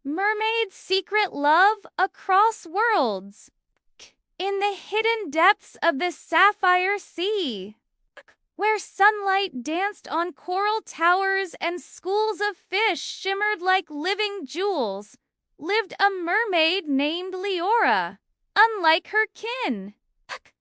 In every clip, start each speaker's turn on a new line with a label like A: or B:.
A: Mermaid's secret love across worlds. In the hidden depths of the Sapphire Sea, where sunlight danced on coral towers and schools of fish shimmered like living jewels, lived a mermaid named Liora. Unlike her kin,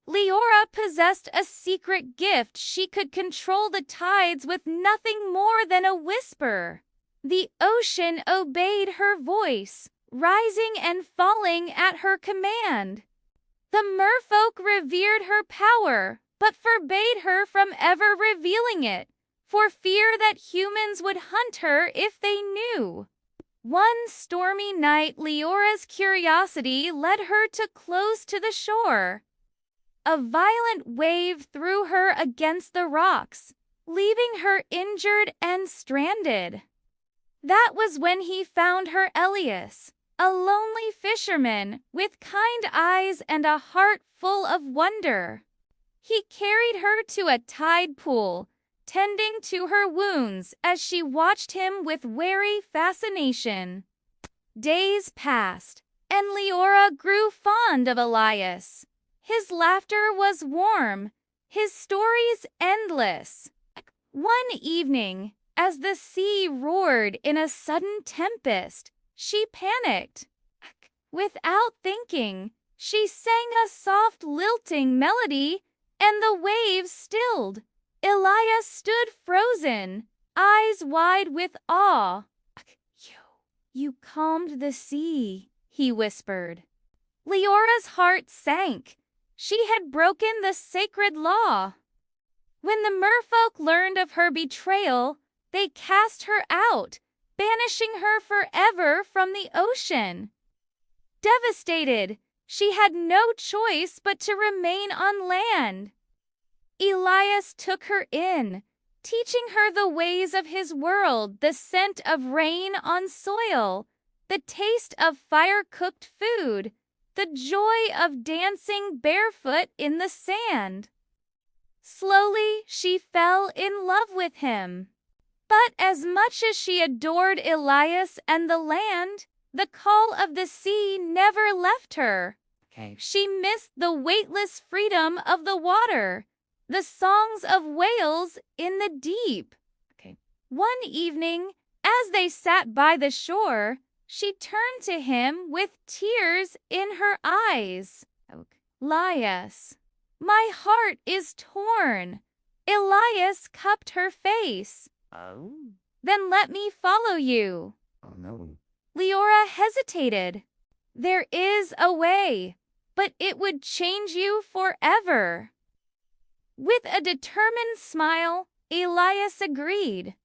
A: Liora possessed a secret gift. She could control the tides with nothing more than a whisper. The ocean obeyed her voice, rising and falling at her command. The merfolk revered her power, but forbade her from ever revealing it, for fear that humans would hunt her if they knew. One stormy night, Liora's curiosity led her too close to the shore. A violent wave threw her against the rocks, leaving her injured and stranded. That was when he found her Elias, a lonely fisherman with kind eyes and a heart full of wonder. He carried her to a tide pool, tending to her wounds as she watched him with wary fascination. Days passed, and Liora grew fond of Elias. His laughter was warm, his stories endless. One evening, as the sea roared in a sudden tempest, she panicked. Without thinking, she sang a soft lilting melody, and the waves stilled. Elias stood frozen, eyes wide with awe. You calmed the sea, he whispered. Leora's heart sank. She had broken the sacred law. When the merfolk learned of her betrayal, they cast her out, banishing her forever from the ocean. Devastated, she had no choice but to remain on land. Elias took her in, teaching her the ways of his world, the scent of rain on soil, the taste of fire-cooked food, the joy of dancing barefoot in the sand. Slowly, she fell in love with him. But as much as she adored Elias and the land, the call of the sea never left her. She missed the weightless freedom of the water, the songs of whales in the deep. One evening, as they sat by the shore, she turned to him with tears in her eyes. Elias, my heart is torn. Elias cupped her face.
B: Oh?
A: Then let me follow you.
B: Oh no.
A: Liora hesitated. There is a way, but it would change you forever. With a determined smile, Elias agreed.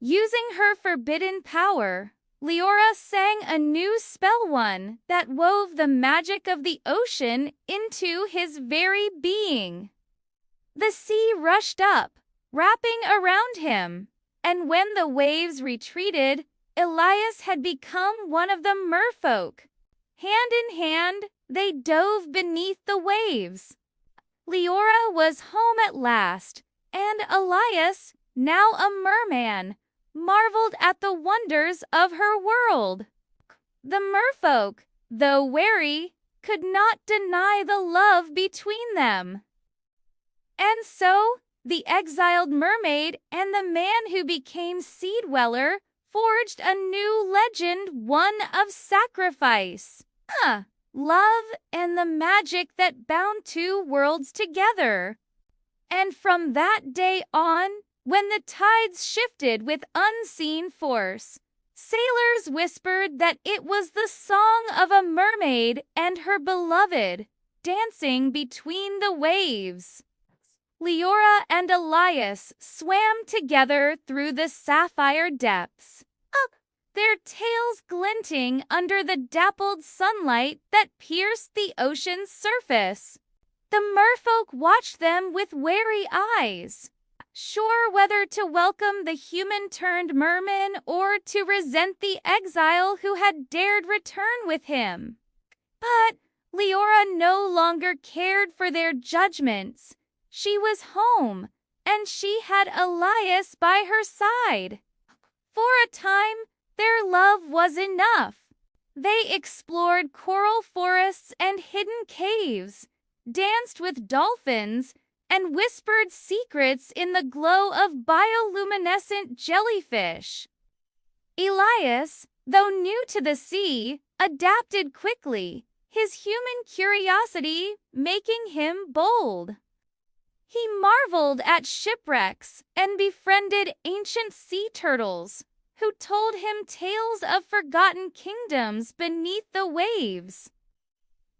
A: Using her forbidden power, Liora sang a new spell, one that wove the magic of the ocean into his very being. The sea rushed up, wrapping around him, and when the waves retreated, Elias had become one of the merfolk. Hand in hand, they dove beneath the waves. Liora was home at last, and Elias, now a merman, marveled at the wonders of her world. The merfolk, though wary, could not deny the love between them. And so, the exiled mermaid and the man who became sea dweller forged a new legend, one of sacrifice, love, and the magic that bound two worlds together. And from that day on, when the tides shifted with unseen force, sailors whispered that it was the song of a mermaid and her beloved, dancing between the waves. Liora and Elias swam together through the sapphire depths, their tails glinting under the dappled sunlight that pierced the ocean's surface. The merfolk watched them with wary eyes, sure whether to welcome the human-turned-merman or to resent the exile who had dared return with him. But Liora no longer cared for their judgments. She was home, and she had Elias by her side. For a time, their love was enough. They explored coral forests and hidden caves, danced with dolphins, and whispered secrets in the glow of bioluminescent jellyfish. Elias, though new to the sea, adapted quickly, his human curiosity making him bold. He marveled at shipwrecks and befriended ancient sea turtles, who told him tales of forgotten kingdoms beneath the waves.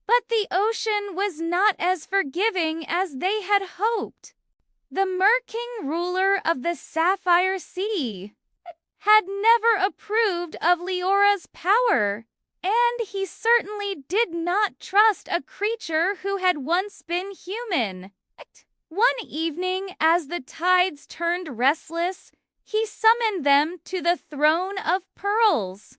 A: But the ocean was not as forgiving as they had hoped. The Mer-King, ruler of the Sapphire Sea, had never approved of Liora's power, and he certainly did not trust a creature who had once been human. One evening, as the tides turned restless, he summoned them to the throne of pearls.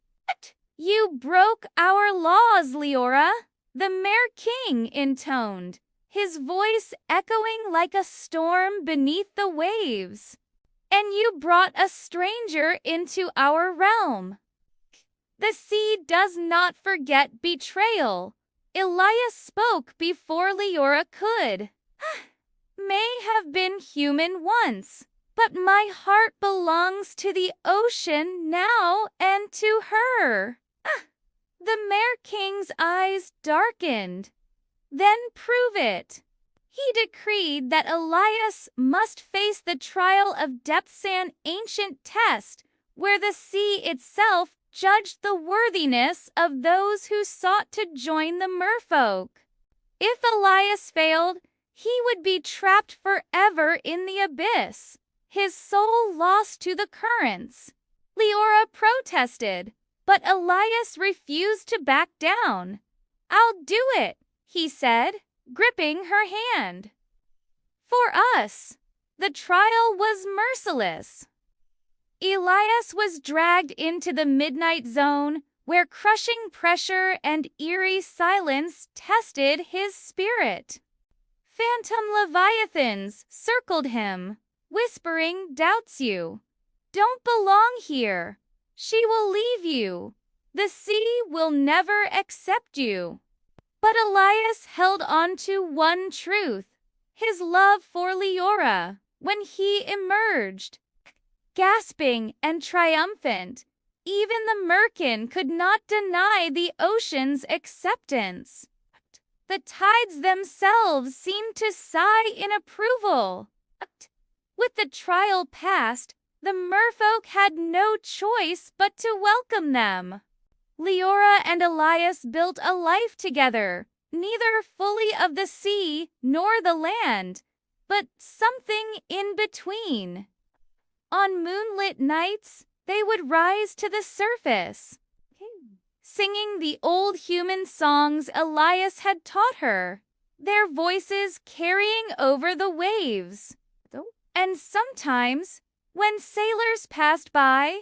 A: "You broke our laws, Liora," the Mer-King intoned, his voice echoing like a storm beneath the waves. "And you brought a stranger into our realm." "The sea does not forget betrayal." Elias spoke before Liora could. "May have been human once, but my heart belongs to the ocean now and to her." The Mer-King's eyes darkened. "Then prove it." He decreed that Elias must face the trial of depths, an ancient test where the sea itself judged the worthiness of those who sought to join the merfolk. If Elias failed, he would be trapped forever in the abyss, his soul lost to the currents. Liora protested, but Elias refused to back down. "I'll do it," he said, gripping her hand. For us, the trial was merciless. Elias was dragged into the midnight zone, where crushing pressure and eerie silence tested his spirit. Phantom leviathans circled him, whispering doubts. "You don't belong here. She will leave you. The sea will never accept you." But Elias held on to one truth, his love for Liora. When he emerged, gasping and triumphant, even the Mer-King could not deny the ocean's acceptance. The tides themselves seemed to sigh in approval. With the trial past, the merfolk had no choice but to welcome them. Liora and Elias built a life together, neither fully of the sea nor the land, but something in between. On moonlit nights, they would rise to the surface, singing the old human songs Elias had taught her, their voices carrying over the waves. And sometimes, when sailors passed by,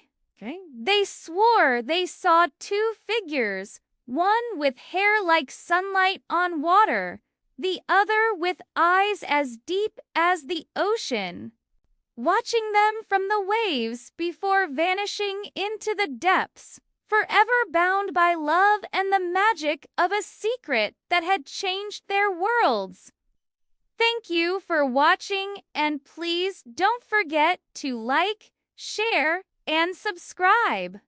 A: they swore they saw two figures, one with hair like sunlight on water, the other with eyes as deep as the ocean, watching them from the waves before vanishing into the depths, forever bound by love and the magic of a secret that had changed their worlds. Thank you for watching, and please don't forget to like, share, and subscribe.